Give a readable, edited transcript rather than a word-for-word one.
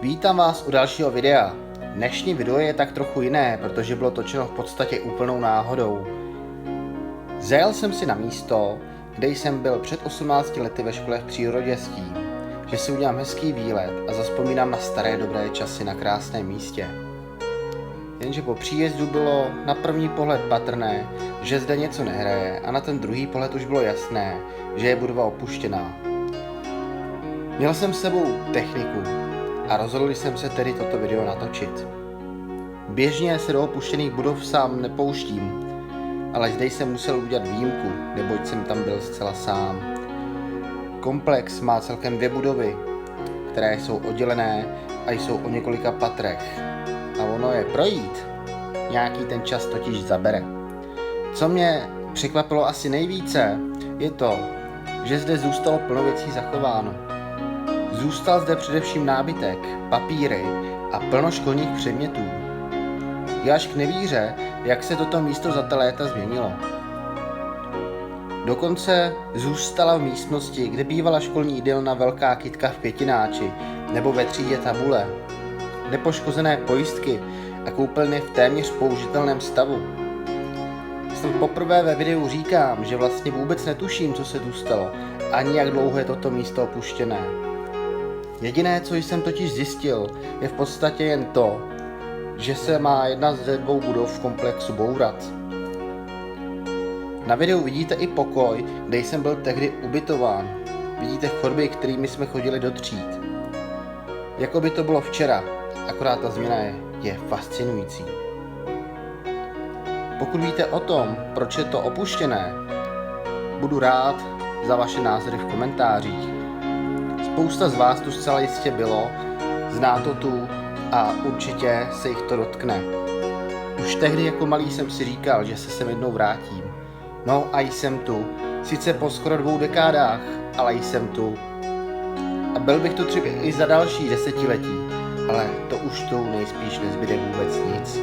Vítám vás u dalšího videa. Dnešní video je tak trochu jiné, protože bylo točeno v podstatě úplnou náhodou. Zajel jsem si na místo, kde jsem byl před 18 lety ve škole v přírodě s tím, že si udělám hezký výlet a zazpomínám na staré dobré časy na krásném místě. Jenže po příjezdu bylo na první pohled patrné, že zde něco nehraje, a na ten druhý pohled už bylo jasné, že je budova opuštěná. Měl jsem s sebou techniku a rozhodl jsem se tedy toto video natočit. Běžně se do opuštěných budov sám nepouštím, ale zde jsem musel udělat výjimku, neboť jsem tam byl zcela sám. Komplex má celkem 2 budovy, které jsou oddělené a jsou o několika patrech. A ono je projít, nějaký ten čas totiž zabere. Co mě překvapilo asi nejvíce, je to, že zde zůstalo plno věcí zachováno. Zůstal zde především nábytek, papíry a plno školních předmětů. Je až k nevíře, jak se toto místo za ta léta změnilo. Dokonce zůstala v místnosti, kde bývala školní jídelna velká kytka v Květináči nebo ve třídě tabule. Nepoškozené pojistky a koupelny v téměř použitelném stavu. Snad poprvé ve videu říkám, že vlastně vůbec netuším, co se tu stalo, ani jak dlouho je toto místo opuštěné. Jediné, co jsem totiž zjistil, je v podstatě jen to, že se má jedna ze 2 budov v komplexu bourat. Na videu vidíte i pokoj, kde jsem byl tehdy ubytován. Vidíte chodby, kterými jsme chodili do tříd. Jako by to bylo včera, akorát ta změna je fascinující. Pokud víte o tom, proč je to opuštěné, budu rád za vaše názory v komentářích. Spousta z vás tu zcela jistě bylo, zná to tu a určitě se jich to dotkne. Už tehdy jako malý jsem si říkal, že se sem jednou vrátím. No a jsem tu, sice po skoro 2 dekádách, ale jsem tu. A byl bych tu třeba i za další 10letí, ale to už tu nejspíš nezbyde vůbec nic.